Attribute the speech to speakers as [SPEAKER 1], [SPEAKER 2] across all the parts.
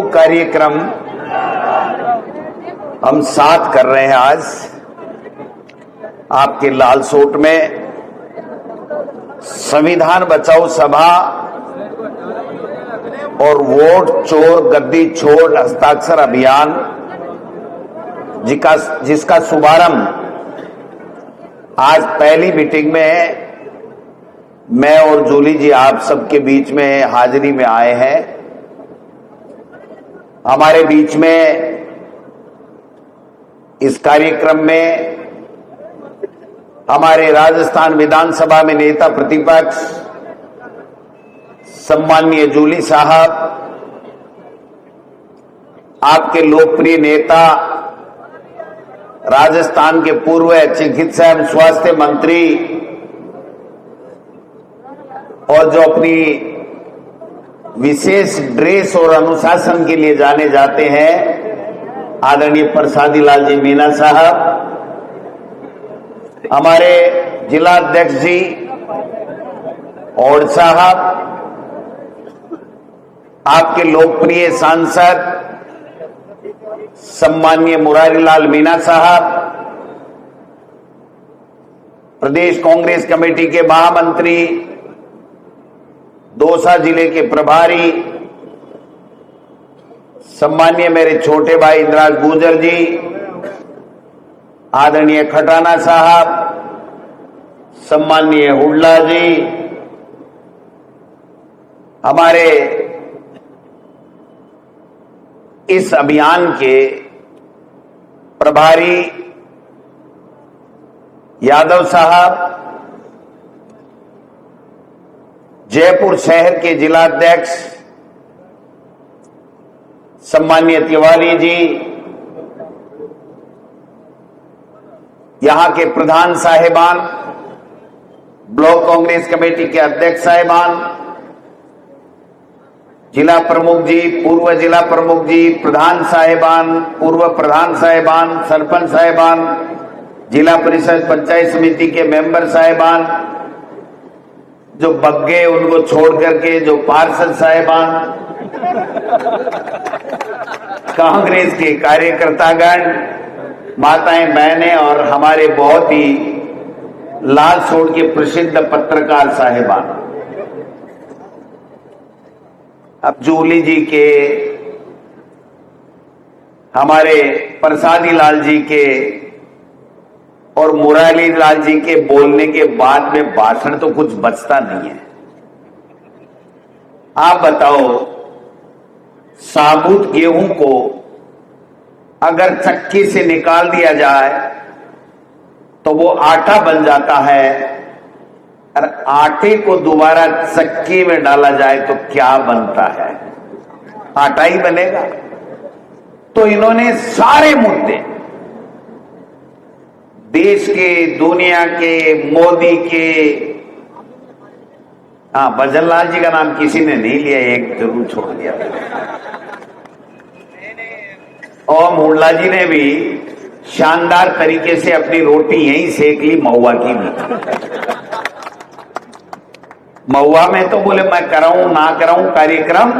[SPEAKER 1] दो कार्यक्रम हम साथ कर रहे हैं आज आपके लालसोट में। संविधान बचाओ सभा और वोट चोर गद्दी छोड़ हस्ताक्षर अभियान जिसका शुभारंभ आज पहली मीटिंग में मैं और जूली जी आप सबके बीच में हाजिरी में आए हैं। हमारे बीच में इस कार्यक्रम में हमारे राजस्थान विधानसभा में नेता प्रतिपक्ष सम्माननीय जूली साहब, आपके लोकप्रिय नेता राजस्थान के पूर्व चिकित्सा एवं स्वास्थ्य मंत्री और जो अपनी विशेष ड्रेस और अनुशासन के लिए जाने जाते हैं आदरणीय प्रसादी लाल जी मीणा साहब, हमारे जिला अध्यक्ष जी और साहब, आपके लोकप्रिय सांसद सम्माननीय मुरारी लाल मीणा साहब, प्रदेश कांग्रेस कमेटी के महामंत्री, दौसा जिले के प्रभारी सम्माननीय मेरे छोटे भाई इंद्राज गुर्जर जी, आदरणीय खटाना साहब, सम्माननीय हुड्डा जी, हमारे इस अभियान के प्रभारी यादव साहब, जयपुर शहर के जिलाध्यक्ष सम्माननीय तिवारी जी, यहां के प्रधान साहिबान, ब्लॉक कांग्रेस कमेटी के अध्यक्ष साहिबान, जिला प्रमुख जी, पूर्व जिला प्रमुख जी, प्रधान साहिबान, पूर्व प्रधान साहिबान, सरपंच साहिबान, जिला परिषद पंचायत समिति के मेंबर साहिबान, जो बग्गे उनको छोड़ करके जो पार्षद साहिबान, कांग्रेस के कार्यकर्तागण, माताएं बहनें और हमारे बहुत ही लालसोट के प्रसिद्ध पत्रकार साहिबान। अब जूली जी के, हमारे प्रसादी लाल जी के और मुरारी लाल जी के बोलने के बाद में भाषण तो कुछ बचता नहीं है। आप बताओ, साबुत गेहूं को अगर चक्की से निकाल दिया जाए तो वो आटा बन जाता है, और आटे को दोबारा चक्की में डाला जाए तो क्या बनता है? आटा ही बनेगा। तो इन्होंने सारे मुद्दे, देश के, दुनिया के, मोदी के, भजनलाल जी का नाम किसी ने नहीं लिया, एक जरूर छोड़ दिया, और मुल्ला जी ने भी शानदार तरीके से अपनी रोटी यहीं सेक ली महुआ की भी। महुआ में तो बोले मैं कराऊं ना कराऊं कार्यक्रम,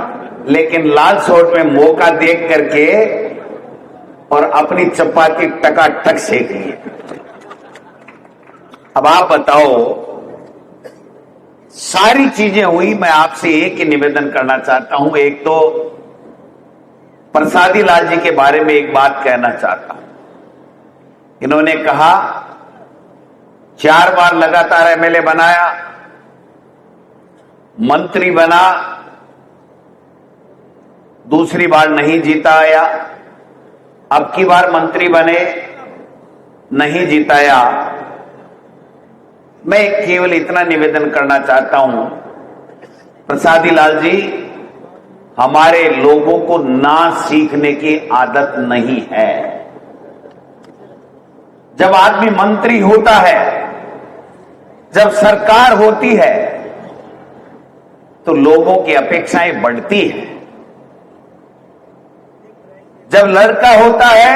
[SPEAKER 1] लेकिन लालसोट में मौका देख करके और अपनी चपाती टकाटक सेक ली। अब आप बताओ, सारी चीजें हुई। मैं आपसे एक ही निवेदन करना चाहता हूं। एक तो प्रसादी लाल जी के बारे में एक बात कहना चाहता हूं। इन्होंने कहा 4 बार लगातार एमएलए बनाया, मंत्री बना, दूसरी बार नहीं जीताया, अब की बार मंत्री बने, नहीं जीताया। मैं केवल इतना निवेदन करना चाहता हूं, प्रसादी लाल जी, हमारे लोगों को ना सीखने की आदत नहीं है। जब आदमी मंत्री होता है, जब सरकार होती है, तो लोगों की अपेक्षाएं बढ़ती है। जब लड़का होता है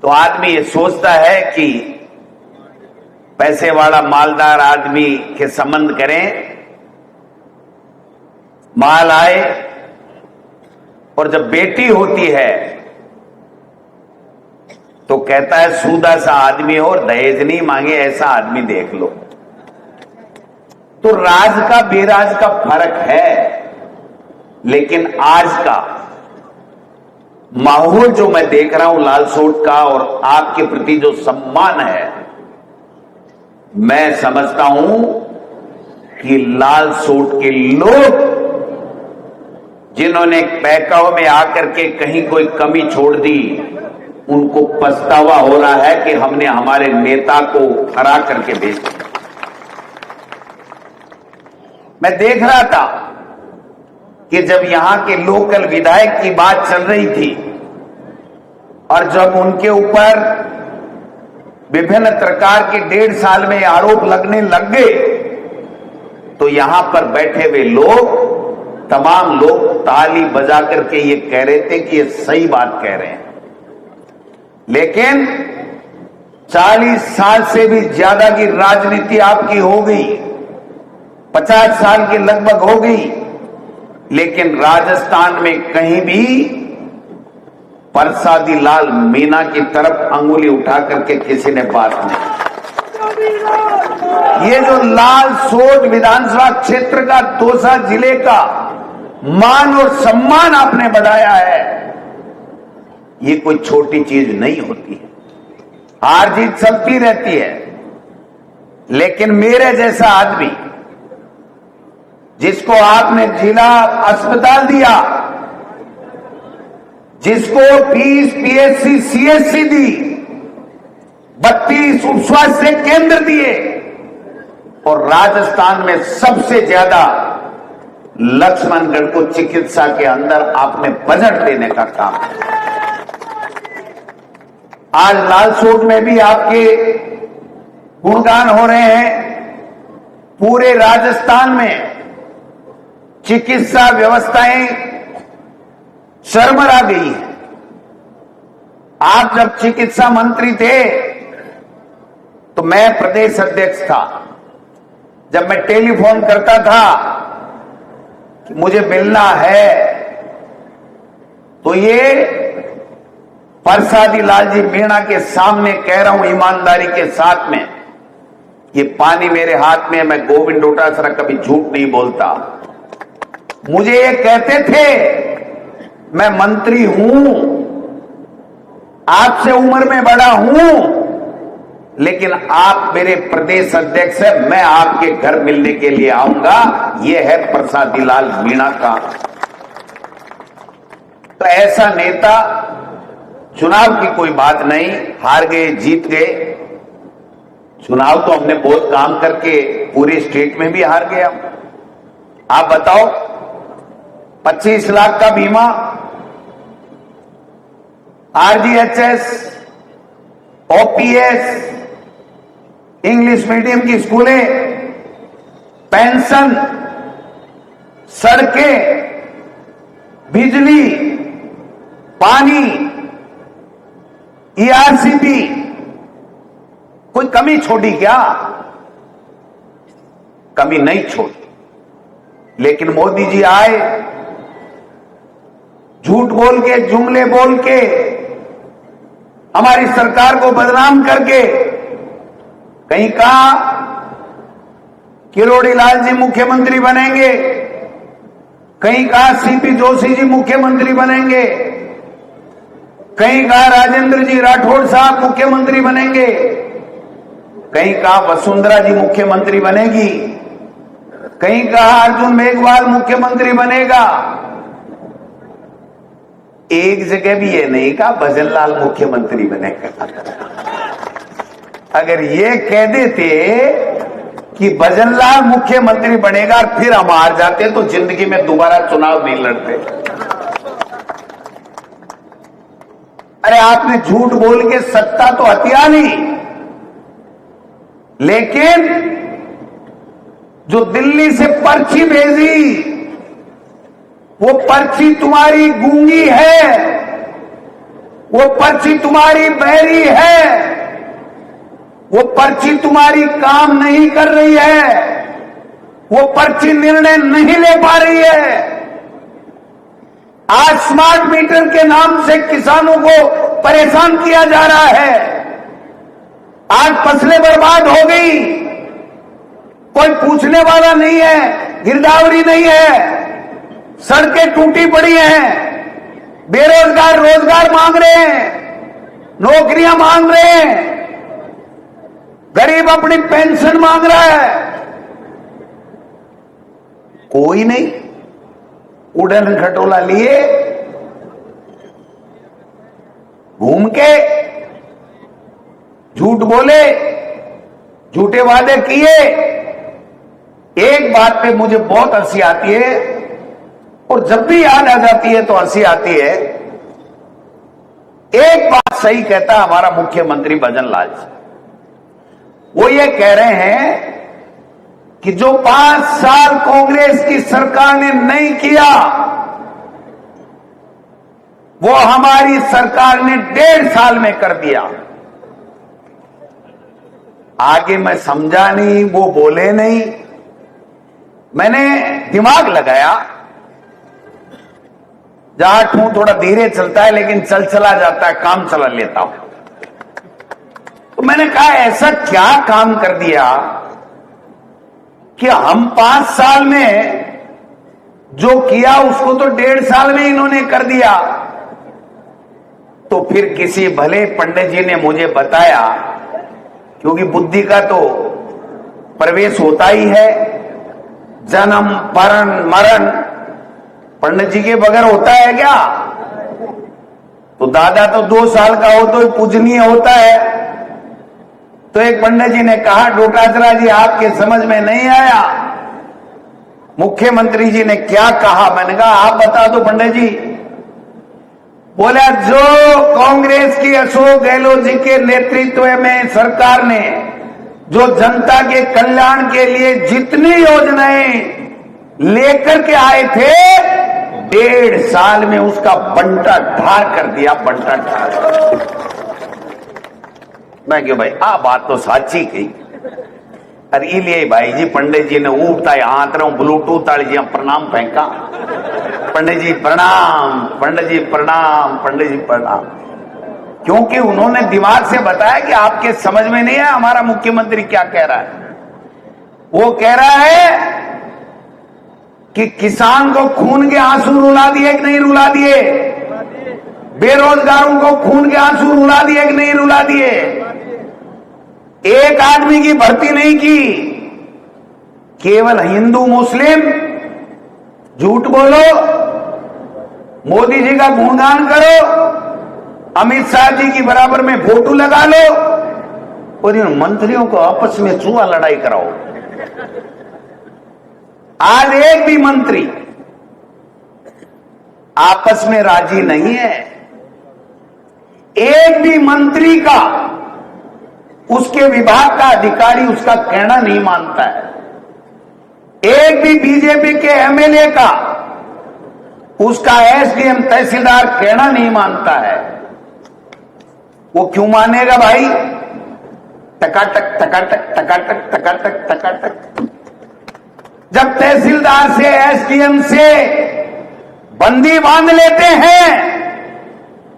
[SPEAKER 1] तो आदमी ये सोचता है कि पैसे वाला मालदार आदमी के संबंध करें, माल आए, और जब बेटी होती है तो कहता है सूदा सा आदमी हो और दहेज नहीं मांगे ऐसा आदमी देख लो। तो राज का बेराज का फर्क है, लेकिन आज का माहौल जो मैं देख रहा हूं लालसोट का और आपके प्रति जो सम्मान है, मैं समझता हूं कि लालसोट के लोग जिन्होंने बहकाव में आकर के कहीं कोई कमी छोड़ दी, उनको पछतावा हो रहा है कि हमने हमारे नेता को हरा करके भेज दिया। मैं देख रहा था कि जब यहां के लोकल विधायक की बात चल रही थी और जब उनके ऊपर विभिन्न प्रकार के 1.5 साल में आरोप लगने लग गए, तो यहां पर बैठे हुए लोग, तमाम लोग ताली बजा करके ये कह रहे थे कि ये सही बात कह रहे हैं। लेकिन 40 साल से भी ज्यादा की राजनीति आपकी हो गई, 50 साल के लगभग हो गई, लेकिन राजस्थान में कहीं भी परसादी लाल मीणा की तरफ अंगुली उठा करके किसी ने बात नहीं। ये जो लालसोट विधानसभा क्षेत्र का दौसा जिले का मान और सम्मान आपने बढ़ाया है, ये कोई छोटी चीज नहीं होती है। हार जीत चलती रहती है, लेकिन मेरे जैसा आदमी जिसको आपने जिला अस्पताल दिया, जिसको 20 पीएचसी सीएचसी दी, 32 उप स्वास्थ्य केंद्र दिए और राजस्थान में सबसे ज्यादा लक्ष्मणगढ़ को चिकित्सा के अंदर आपने बजट देने का काम किया। आज लालसोट में भी आपके गुणगान हो रहे हैं। पूरे राजस्थान में चिकित्सा व्यवस्थाएं चरमरा गई है। आप जब चिकित्सा मंत्री थे तो मैं प्रदेश अध्यक्ष था। जब मैं टेलीफोन करता था कि मुझे मिलना है, तो ये परसादी लाल जी मीणा के सामने कह रहा हूं ईमानदारी के साथ में, ये पानी मेरे हाथ में, मैं गोविंद डोटासरा कभी झूठ नहीं बोलता। मुझे ये कहते थे मैं मंत्री हूं, आपसे उम्र में बड़ा हूं, लेकिन आप मेरे प्रदेश अध्यक्ष हैं, मैं आपके घर मिलने के लिए आऊंगा। ये है परसादी लाल मीणा का। तो ऐसा नेता, चुनाव की कोई बात नहीं, हार गए जीत गए, चुनाव तो हमने बहुत काम करके पूरे स्टेट में भी हार गया। आप बताओ, 25 लाख का बीमा, आरजीएचएस, ओपीएस, इंग्लिश मीडियम की स्कूलें, पेंशन, सड़कें, बिजली, पानी, ईआरसीबी, कोई कमी छोड़ी क्या? कमी नहीं छोड़ी। लेकिन मोदी जी आए, झूठ बोल के, जुमले बोल के, हमारी सरकार को बदनाम करके, कहीं कहा किरोड़ी लाल जी मुख्यमंत्री बनेंगे, कहीं कहा सीपी जोशी जी मुख्यमंत्री बनेंगे, कहीं कहा राजेंद्र जी राठौड़ साहब मुख्यमंत्री बनेंगे, कहीं कहा वसुंधरा जी मुख्यमंत्री बनेगी, कहीं कहा अर्जुन मेघवाल मुख्यमंत्री बनेगा। एक जगह भी ये नहीं कहा भजन लाल मुख्यमंत्री बनेगा। अगर ये कह देते कि भजन लाल मुख्यमंत्री बनेगा और फिर हम हार जाते तो जिंदगी में दोबारा चुनाव नहीं लड़ते। अरे आपने झूठ बोल के सत्ता तो हथिया नहीं, लेकिन जो दिल्ली से पर्ची भेजी, वो पर्ची तुम्हारी गूंगी है, वो पर्ची तुम्हारी बहरी है, वो पर्ची तुम्हारी काम नहीं कर रही है, वो पर्ची निर्णय नहीं ले पा रही है। आज स्मार्ट मीटर के नाम से किसानों को परेशान किया जा रहा है। आज फसलें बर्बाद हो गई, कोई पूछने वाला नहीं है, गिरदावरी नहीं है, सड़कें टूटी पड़ी हैं, बेरोजगार रोजगार मांग रहे हैं, नौकरियां मांग रहे हैं, गरीब अपनी पेंशन मांग रहा है। कोई नहीं उड़न खटोला लिए घूम के झूठ बोले, झूठे वादे किए। एक बात पे मुझे बहुत हंसी आती है और जब भी याद आ जाती है तो हंसी आती है। एक बात सही कहता हमारा मुख्यमंत्री भजन लाल जी, वो ये कह रहे हैं कि जो 5 साल कांग्रेस की सरकार ने नहीं किया वो हमारी सरकार ने 1.5 साल में कर दिया। आगे मैं समझा नहीं, वो बोले नहीं, मैंने दिमाग लगाया। जहां ठूं थोड़ा धीरे चलता है लेकिन चल चला जाता है, काम चला लेता हूं। तो मैंने कहा ऐसा क्या काम कर दिया कि हम 5 साल में जो किया उसको तो 1.5 साल में इन्होंने कर दिया। तो फिर किसी भले पंडित जी ने मुझे बताया, क्योंकि बुद्धि का तो प्रवेश होता ही है, जन्म मरण मरण पंडित जी के बगैर होता है क्या? तो दादा तो 2 साल का हो तो पूजनीय होता है। तो एक पंडित जी ने कहा, डोटासरा जी आपके समझ में नहीं आया, मुख्यमंत्री जी ने क्या कहा? मैंने कहा आप बता दो पंडित जी। बोला जो कांग्रेस की अशोक गहलोत जी के नेतृत्व में सरकार ने जो जनता के कल्याण के लिए जितनी योजनाएं लेकर के आए थे 1.5 साल में उसका बंटा ढार कर दिया, बंटा ढार। मैं क्यों भाई बात तो साची कही। अरे इसलिए भाई जी पंडित जी ने उठता है हाथ रहा ब्लूटूथ आली जी प्रणाम फेंका, पंडित जी प्रणाम, पंडित जी प्रणाम, पंडित जी प्रणाम। क्योंकि उन्होंने दिमाग से बताया कि आपके समझ में नहीं है हमारा मुख्यमंत्री क्या कह रहा है। वो कह रहा है कि किसान को खून के आंसू रुला दिए कि नहीं रुला दिए, बेरोजगारों को खून के आंसू रुला दिए कि नहीं रुला दिए, एक आदमी की भर्ती नहीं की, केवल हिंदू मुस्लिम झूठ बोलो, मोदी जी का गुणगान करो, अमित शाह जी की बराबर में फोटो लगा लो और इन मंत्रियों को आपस में चूहा लड़ाई कराओ। आज एक भी मंत्री आपस में राजी नहीं है, एक भी मंत्री का उसके विभाग का अधिकारी उसका कहना नहीं मानता है, एक भी बीजेपी के एमएलए का उसका एसडीएम तहसीलदार कहना नहीं मानता है। वो क्यों मानेगा भाई? टकाटक टकाटक टकाटक टकाटक टकाटक। जब तहसीलदार से एसडीएम से बंदी बांध लेते हैं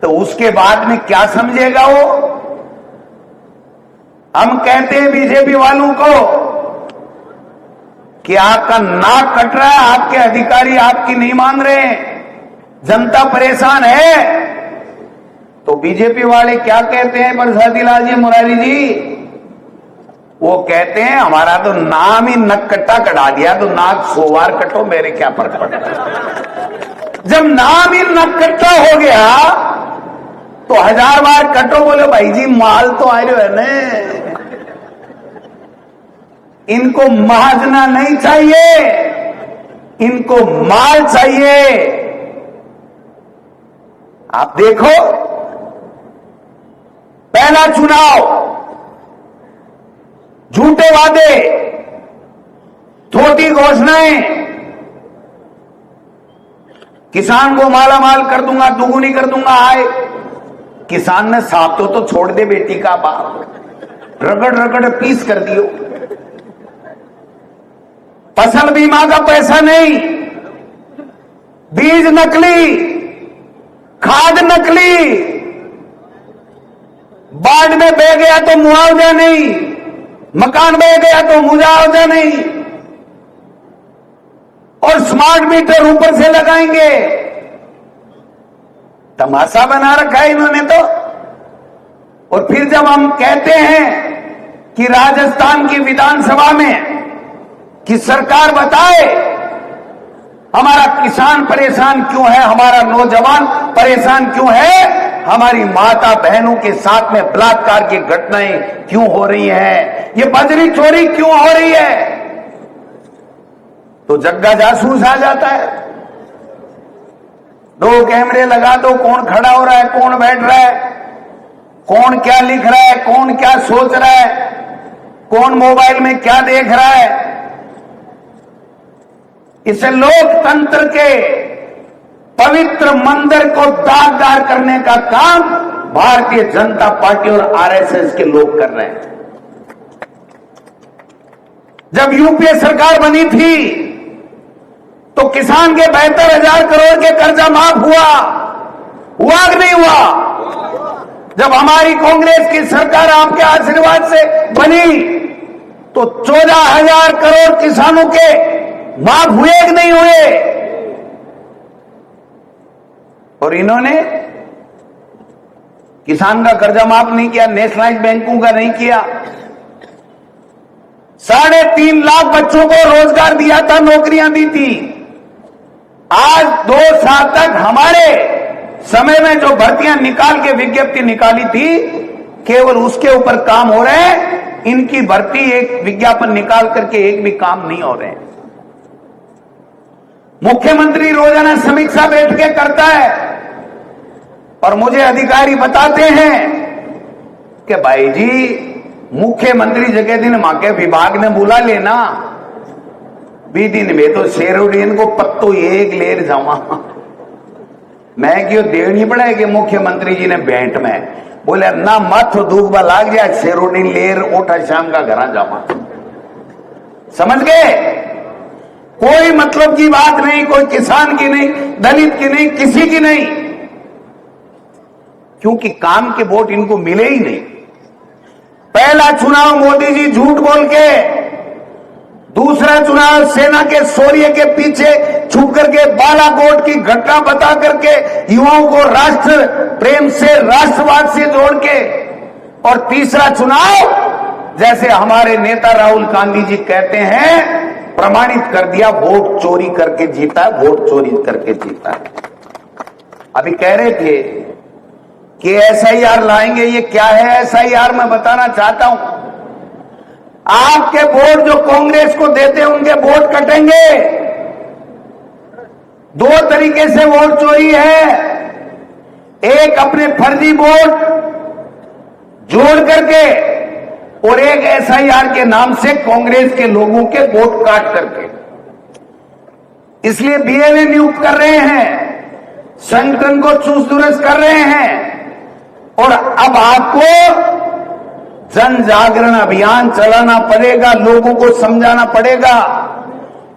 [SPEAKER 1] तो उसके बाद में क्या समझेगा वो? हम कहते हैं बीजेपी वालों को कि आपका नाक कट रहा है, आपके अधिकारी आपकी नहीं मान रहे, जनता परेशान है। तो बीजेपी वाले क्या कहते हैं प्रसादी लाल जी, मुरारी जी? वो कहते हैं हमारा तो नाम ही नक कट्टा कटा दिया, तो नाक 100 बार कटो, मेरे क्या फर्क पड़ता। जब नाम ही नक कट्टा हो गया तो 1000 बार कटो। बोले भाई जी माल तो आ रहे है ना, इनको महाजना नहीं चाहिए, इनको माल चाहिए। आप देखो पहला चुनाव झूठे वादे, छोटी घोषणाएं, किसान को माला माल कर दूंगा, दुगुनी कर दूंगा आए। किसान ने साफ तो छोड़ दे बेटी का बाप, रगड़ रगड़ पीस कर दियो। फसल बीमा का पैसा नहीं, बीज नकली, खाद नकली, बाढ़ में बह गया तो मुआवजा नहीं, मकान बह गया तो मुआवजा नहीं, और स्मार्ट मीटर ऊपर से लगाएंगे। तमाशा बना रखा है इन्होंने तो। और फिर जब हम कहते हैं कि राजस्थान की विधानसभा में कि सरकार बताए हमारा किसान परेशान क्यों है, हमारा नौजवान परेशान क्यों है, हमारी माता बहनों के साथ में बलात्कार की घटनाएं क्यों हो रही हैं, ये बजरी चोरी क्यों हो रही है, तो जग्गा जासूस आ जाता है। 2 कैमरे लगा दो, कौन खड़ा हो रहा है, कौन बैठ रहा है, कौन क्या लिख रहा है, कौन क्या सोच रहा है, कौन मोबाइल में क्या देख रहा है। इसे लोकतंत्र के पवित्र मंदिर को दागदार करने का काम भारतीय जनता पार्टी और आरएसएस के लोग कर रहे हैं। जब यूपीए सरकार बनी थी तो किसान के 72,000 करोड़ के कर्जा माफ हुआ कि नहीं हुआ? जब हमारी कांग्रेस की सरकार आपके आशीर्वाद से बनी तो 14,000 करोड़ किसानों के माफ हुए कि नहीं हुए? और इन्होंने किसान का कर्जा माफ नहीं किया, नेशनलाइज बैंकों का नहीं किया। 3.5 लाख बच्चों को रोजगार दिया था, नौकरियां दी थी। आज 2 साल तक हमारे समय में जो भर्तियां निकाल के विज्ञप्ति निकाली थी, केवल उसके ऊपर काम हो रहे हैं। इनकी भर्ती एक विज्ञापन निकाल करके एक भी काम नहीं हो रहे हैं। मुख्यमंत्री रोजाना समीक्षा बैठ के करता है और मुझे अधिकारी बताते हैं कि भाई जी मुख्यमंत्री जगह दिन मां के विभाग ने बुला लेना, बी दिन में तो शेरोडीन को पत्तो एक लेर जावा। मैं क्यों देनी पड़ेगी मुख्यमंत्री जी ने भेंट में, बोले ना मत दुख बा लाग जाए, शेरोडीन लेर उठा शाम का घर जावा। समझ गए? कोई मतलब की बात नहीं, कोई किसान की नहीं, दलित की नहीं, किसी की नहीं, क्योंकि काम के वोट इनको मिले ही नहीं। पहला चुनाव मोदी जी झूठ बोल के, दूसरा चुनाव सेना के शौर्य के पीछे छुप करके बालाकोट की घटना बता करके युवाओं को राष्ट्र प्रेम से, राष्ट्रवाद से जोड़ के, और तीसरा चुनाव जैसे हमारे नेता राहुल गांधी जी कहते हैं प्रमाणित कर दिया, वोट चोरी करके जीता, वोट चोरी करके जीता। अभी कह रहे थे कि एसआईआर लाएंगे, ये क्या है एसआईआर? मैं बताना चाहता हूं, आपके वोट जो कांग्रेस को देते हैं उनके वोट कटेंगे। 2 तरीके से वोट चोरी है, एक अपने फर्जी वोट जोड़ करके, और एक एसआईआर के नाम से कांग्रेस के लोगों के वोट काट करके। इसलिए बीएलए नियुक्त कर रहे हैं, संगठन को चूस दुरुस्त कर रहे हैं, और अब आपको जन जागरण अभियान चलाना पड़ेगा, लोगों को समझाना पड़ेगा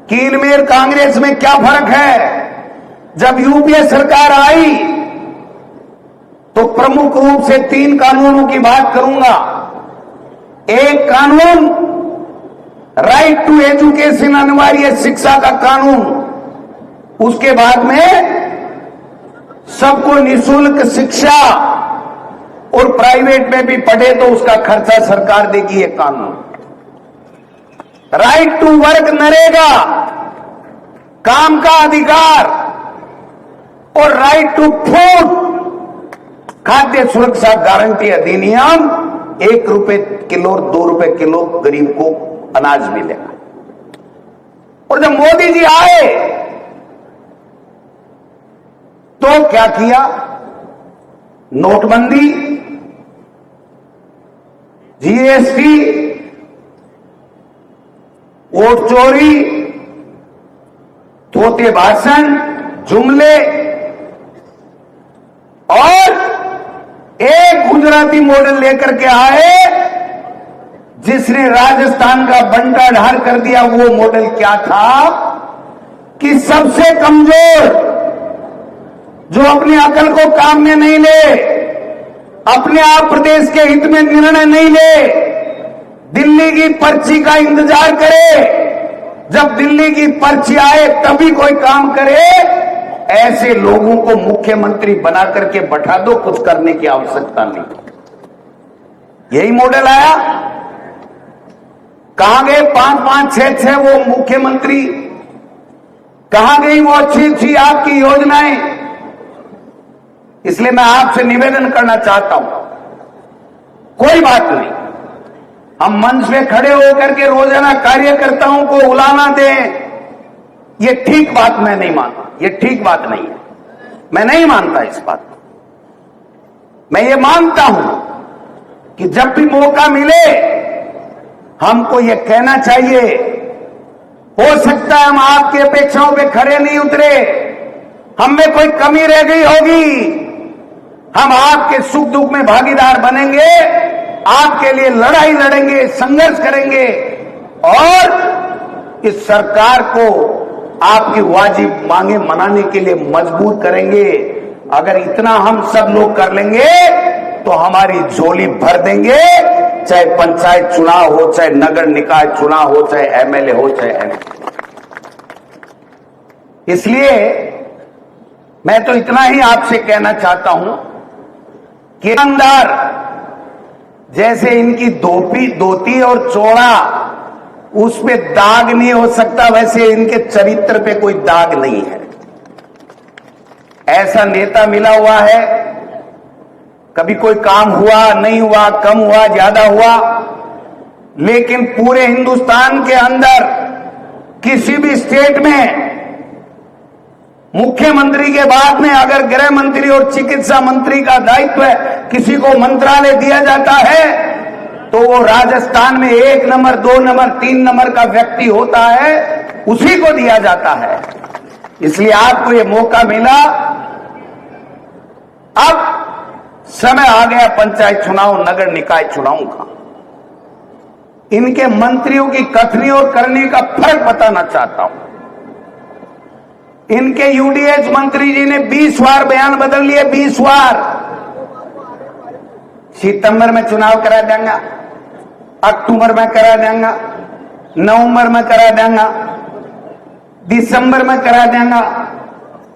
[SPEAKER 1] कि इनमें कांग्रेस में क्या फर्क है। जब यूपीए सरकार आई तो प्रमुख रूप से 3 कानूनों की बात करूंगा। एक कानून राइट टू एजुकेशन, अनिवार्य शिक्षा का कानून, उसके बाद में सबको निःशुल्क शिक्षा, और प्राइवेट में भी पढ़े तो उसका खर्चा सरकार देगी, ये कानून। राइट टू वर्क, नरेगा, काम का अधिकार, और राइट टू फूड, खाद्य सुरक्षा गारंटी अधिनियम, 1 रुपए किलो और 2 रुपए किलो गरीब को अनाज मिलेगा। और जब मोदी जी आए तो क्या किया? नोटबंदी, जीएसटी, वोट चोरी, थोते भाषण, जुमले, और एक गुजराती मॉडल लेकर के आए जिसने राजस्थान का बंटा ढार कर दिया। वो मॉडल क्या था कि सबसे कमजोर जो अपनी अकल को काम में नहीं ले, अपने आप प्रदेश के हित में निर्णय नहीं ले, दिल्ली की पर्ची का इंतजार करे, जब दिल्ली की पर्ची आए तभी कोई काम करे, ऐसे लोगों को मुख्यमंत्री बना करके बैठा दो, कुछ करने की आवश्यकता नहीं। यही मॉडल आया। कहां गए 5-5, 6-6 वो मुख्यमंत्री? कहां गई वो अच्छी आपकी योजनाएं? इसलिए मैं आपसे निवेदन करना चाहता हूं, कोई बात नहीं, हम मंच में खड़े होकर के रोजाना कार्यकर्ताओं को उलाना दें, ये ठीक बात मैं नहीं मानता, ये ठीक बात नहीं है, मैं नहीं मानता इस बात को। मैं ये मानता हूं कि जब भी मौका मिले हमको ये कहना चाहिए, हो सकता है हम आपकी अपेक्षाओं पे खरे नहीं उतरे, हम में कोई कमी रह गई होगी, हम आपके सुख दुख में भागीदार बनेंगे, आपके लिए लड़ाई लड़ेंगे, संघर्ष करेंगे और इस सरकार को आपकी वाजिब मांगे मनाने के लिए मजबूर करेंगे। अगर इतना हम सब लोग कर लेंगे तो हमारी झोली भर देंगे, चाहे पंचायत चुनाव हो, चाहे नगर निकाय चुनाव हो, चाहे एमएलए हो, चाहे एमपी। इसलिए मैं तो इतना ही आपसे कहना चाहता हूं कि ईमानदार जैसे इनकी धोती और चौड़ा उस पे दाग नहीं हो सकता, वैसे इनके चरित्र पे कोई दाग नहीं है। ऐसा नेता मिला हुआ है, कभी कोई काम हुआ नहीं हुआ, कम हुआ ज्यादा हुआ, लेकिन पूरे हिंदुस्तान के अंदर किसी भी स्टेट में मुख्यमंत्री के बाद में अगर गृह मंत्री और चिकित्सा मंत्री का दायित्व किसी को मंत्रालय दिया जाता है तो वो राजस्थान में 1 नंबर, 2 नंबर, 3 नंबर का व्यक्ति होता है, उसी को दिया जाता है। इसलिए आपको ये मौका मिला। अब समय आ गया पंचायत चुनाव, नगर निकाय चुनाव का। इनके मंत्रियों की कथनी और करने का फर्क बताना चाहता हूं। इनके यूडीएच मंत्री जी ने 20 बार बयान बदल लिए, 20 बार। सितंबर में चुनाव करा देंगे, अक्टूबर में करा देंगे, नवंबर में करा देंगे, दिसंबर में करा देंगे,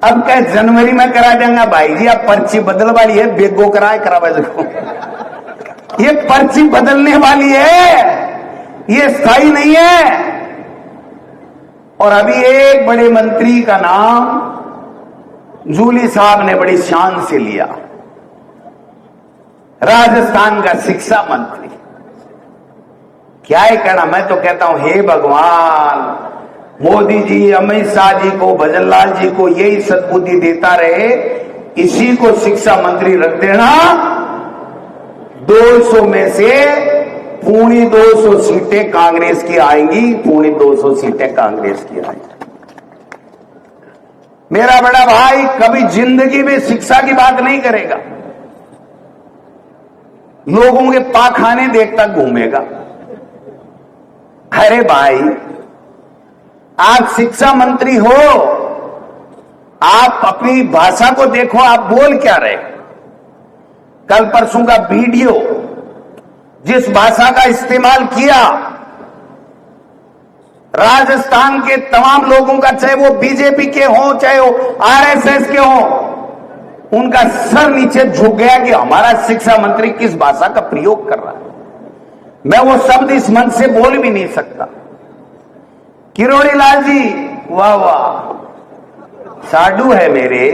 [SPEAKER 1] अब क्या जनवरी में करा देंगे। भाई जी आप पर्ची बदल वाली है, बेगो कराए करा देखो, ये पर्ची बदलने वाली है, ये स्थायी नहीं है। और अभी एक बड़े मंत्री का नाम जूली साहब ने बड़ी शान से लिया, राजस्थान का शिक्षा मंत्री। क्या है कहना, मैं तो कहता हूं हे भगवान, मोदी जी, अमित शाह जी को, भजनलाल जी को यही सद्बुद्धि देता रहे, इसी को शिक्षा मंत्री रख देना। 200 में से पूरी 200 सीटें कांग्रेस की आएंगी, पूरी 200 सीटें कांग्रेस की आएंगी। मेरा बड़ा भाई कभी जिंदगी में शिक्षा की बात नहीं करेगा, लोगों के पाखाने देखता घूमेगा। अरे भाई आप शिक्षा मंत्री हो, आप अपनी भाषा को देखो, आप बोल क्या रहे। कल परसों का वीडियो जिस भाषा का इस्तेमाल किया, राजस्थान के तमाम लोगों का, चाहे वो बीजेपी के हों, चाहे वो आरएसएस के हों, उनका सर नीचे झुक गया कि हमारा शिक्षा मंत्री किस भाषा का प्रयोग कर रहा है। मैं वो शब्द इस मंच से बोल भी नहीं सकता। किरोड़ी लाल जी, वाह वाह, साडू है मेरे।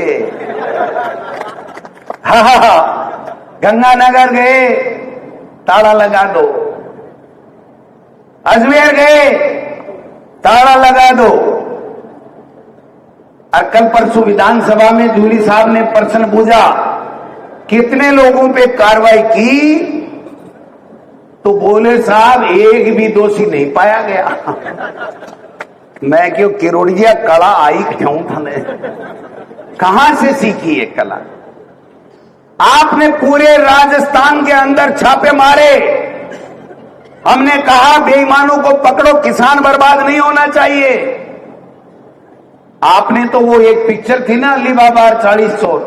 [SPEAKER 1] हा, गंगानगर गए, ताला लगा दो। अजमेर गए, ताला लगा दो। और कल परसों विधानसभा में जूली साहब ने प्रश्न पूछा कितने लोगों पे कार्रवाई की, तो बोले साहब एक भी दोषी नहीं पाया गया। मैं क्यों किरोड़िया कला आई क्यों थाने, कहां से सीखी ये कला? आपने पूरे राजस्थान के अंदर छापे मारे, हमने कहा बेईमानों को पकड़ो, किसान बर्बाद नहीं होना चाहिए। आपने तो वो एक पिक्चर थी ना, अली बाबा 40 चोर,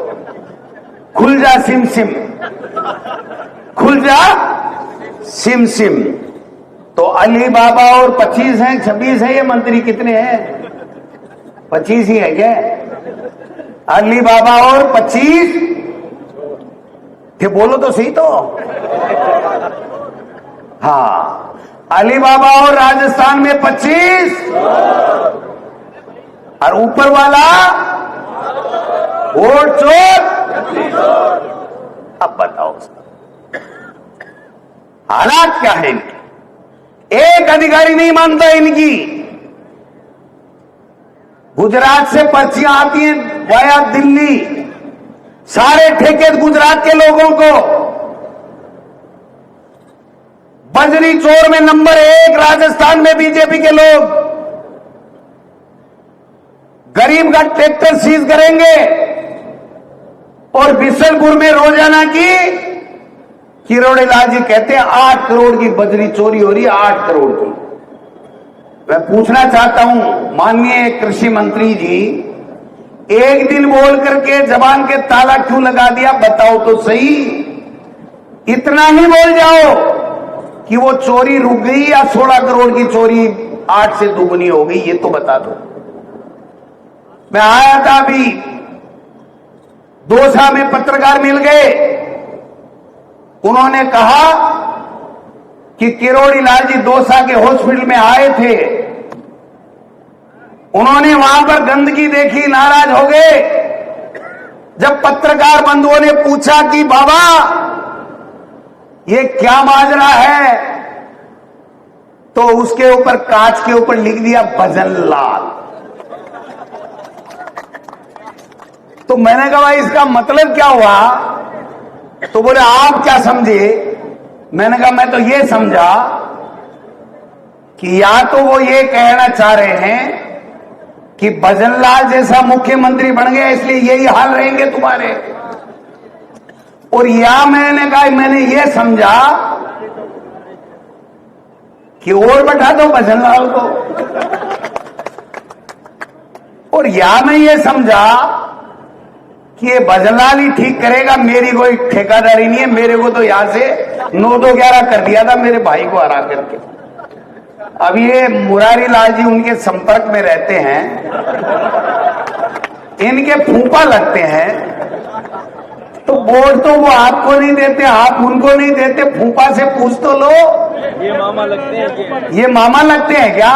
[SPEAKER 1] खुल जा सिम सिम, खुल जा सिम सिम। तो अली बाबा और 25 हैं, 26 है, ये मंत्री कितने हैं? 25 ही है क्या? अली बाबा और 25 थे, बोलो तो सही तो। हाँ, अली बाबा और राजस्थान में 25 और ऊपर वाला वोट चोर। अब बताओ हालात क्या है इनके? एक अधिकारी नहीं मानता इनकी। गुजरात से पर्चियां आती हैं वाया दिल्ली, सारे ठेके गुजरात के लोगों को। बजरी चोर में नंबर 1 राजस्थान में बीजेपी के लोग। गरीब का ट्रैक्टर सीज करेंगे और बिशनपुर में रोजाना की किरोड़ीलाल जी कहते हैं 8 करोड़ की बजरी चोरी हो रही है, 8 करोड़ की। मैं पूछना चाहता हूं माननीय कृषि मंत्री जी, एक दिन बोल करके जबान के ताला क्यों लगा दिया? बताओ तो सही। इतना ही बोल जाओ कि वो चोरी रुक गई या 16 करोड़ की चोरी 8 से दुगनी हो गई, ये तो बता दो। मैं आया था अभी दौसा में, पत्रकार मिल गए। उन्होंने कहा कि किरोड़ीलाल जी दौसा के हॉस्पिटल में आए थे, उन्होंने वहां पर गंदगी देखी, नाराज हो गए। जब पत्रकार बंधुओं ने पूछा कि बाबा ये क्या माजरा है, तो उसके ऊपर कांच के ऊपर लिख दिया भजनलाल। तो मैंने कहा भाई इसका मतलब क्या हुआ? तो बोले आप क्या समझे? मैंने कहा मैं तो ये समझा कि या तो वो ये कहना चाह रहे हैं कि भजनलाल जैसा मुख्यमंत्री बन गया इसलिए यही हाल रहेंगे तुम्हारे, और या मैंने कहा मैंने ये समझा कि और बैठा दो भजनलाल को, और या मैं ये समझा कि ये भजनलाल ही ठीक करेगा, मेरी कोई ठेकादारी नहीं है, मेरे को तो यहां से 9-2-11 कर दिया था मेरे भाई को हरा करके। अब ये मुरारी लाल जी उनके संपर्क में रहते हैं, इनके फूफा लगते हैं, तो वोट तो वो आपको नहीं देते, आप उनको नहीं देते, फूफा से पूछ तो लो।
[SPEAKER 2] ये मामा लगते हैं क्या?
[SPEAKER 1] ये मामा लगते हैं क्या?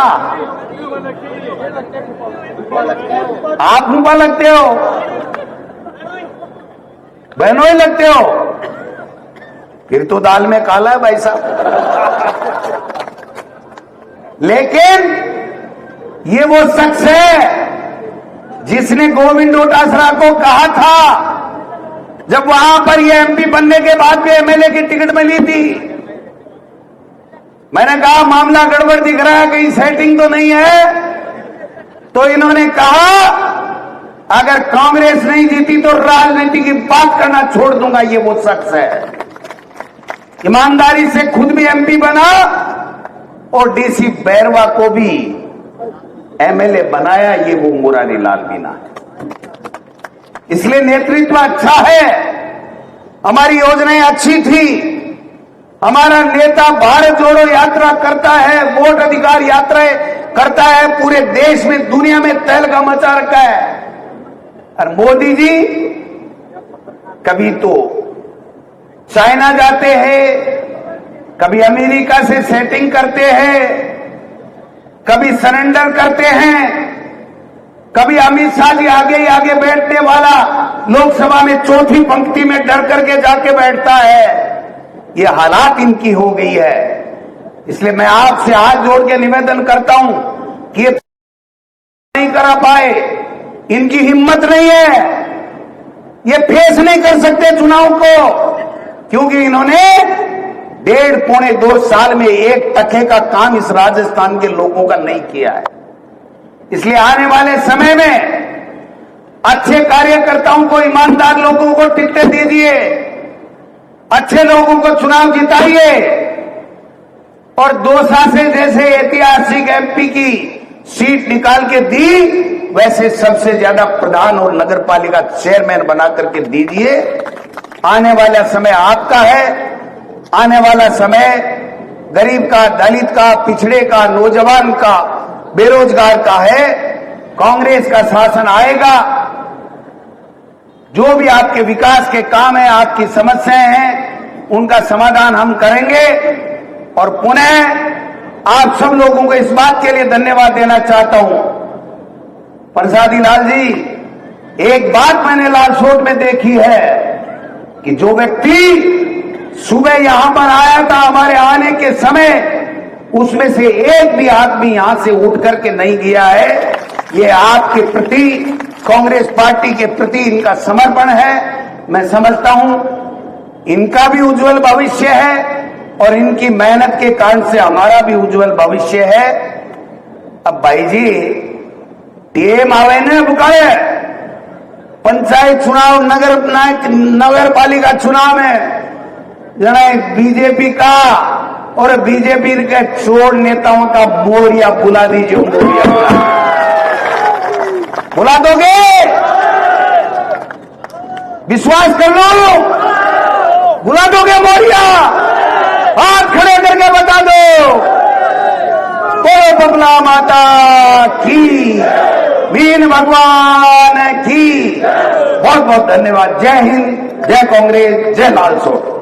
[SPEAKER 1] आप फूफा लगते हो, बहनों ही लगते हो, फिर तो दाल में काला है भाई साहब। लेकिन ये वो शख्स है जिसने गोविंद डोटासरा को कहा था जब वहां पर ये एमपी बनने के बाद भी एमएलए की टिकट मिली थी, मैंने कहा मामला गड़बड़ दिख रहा है, कहीं सेटिंग तो नहीं है। तो इन्होंने कहा अगर कांग्रेस नहीं जीती तो राजनीति की बात करना छोड़ दूंगा। ये वो शख्स है, ईमानदारी से खुद भी एमपी बना और डीसी बैरवा को भी एमएलए बनाया, ये वो मुरारी लाल मीणा है। इसलिए नेतृत्व अच्छा है, हमारी योजनाएं अच्छी थी, हमारा नेता भारत जोड़ो यात्रा करता है, वोट अधिकार यात्राएं करता है, पूरे देश में दुनिया में तहलका मचा रखा है। और मोदी जी कभी तो चाइना जाते हैं, कभी अमेरिका से सेटिंग करते हैं, कभी सरेंडर करते हैं, कभी अमित शाह जी आगे ही आगे बैठने वाला लोकसभा में चौथी पंक्ति में डर करके जाके बैठता है। ये हालात इनकी हो गई है। इसलिए मैं आपसे हाथ जोड़ के निवेदन करता हूं कि ये नहीं करा पाए, इनकी हिम्मत नहीं है, ये फेस नहीं कर सकते चुनाव को, क्योंकि इन्होंने 1.5-2 साल में एक टके का काम इस राजस्थान के लोगों का नहीं किया है। इसलिए आने वाले समय में अच्छे कार्यकर्ताओं को, ईमानदार लोगों को टिकटें दीजिए, अच्छे लोगों को चुनाव जिताइए, और दौसा से जैसे ऐतिहासिक एमपी की सीट निकाल के दी, वैसे सबसे ज्यादा प्रधान और नगर पालिका चेयरमैन बना करके दीजिए। आने वाला समय आपका है। आने वाला समय गरीब का, दलित का, पिछड़े का, नौजवान का, बेरोजगार का है। कांग्रेस का शासन आएगा। जो भी आपके विकास के काम है, आपकी समस्याएं हैं, उनका समाधान हम करेंगे। और पुनः आप सब लोगों को इस बात के लिए धन्यवाद देना चाहता हूं। प्रसादी लाल जी, एक बात मैंने लालसोट में देखी है कि जो व्यक्ति सुबह यहां पर आया था हमारे आने के समय, उसमें से एक भी आदमी यहां से उठ करके नहीं गया है। ये आपके प्रति, कांग्रेस पार्टी के प्रति इनका समर्पण है। मैं समझता हूं इनका भी उज्जवल भविष्य है और इनकी मेहनत के कारण से हमारा भी उज्जवल भविष्य है। अब भाई जी, टीएम आवे ने बुकाए पंचायत चुनाव, नगर पालिका चुनाव में जना बीजेपी का और बीजेपी के चोर नेताओं का मोरिया बुला दीजिए। मोरिया बुला दोगे? विश्वास कर लो, बुला दोगे मोरिया? हाथ खड़े करके बता दो। बोलो बबला माता की, वीर भगवान की। बहुत बहुत धन्यवाद। जय हिंद, जय कांग्रेस, जय लालसोट।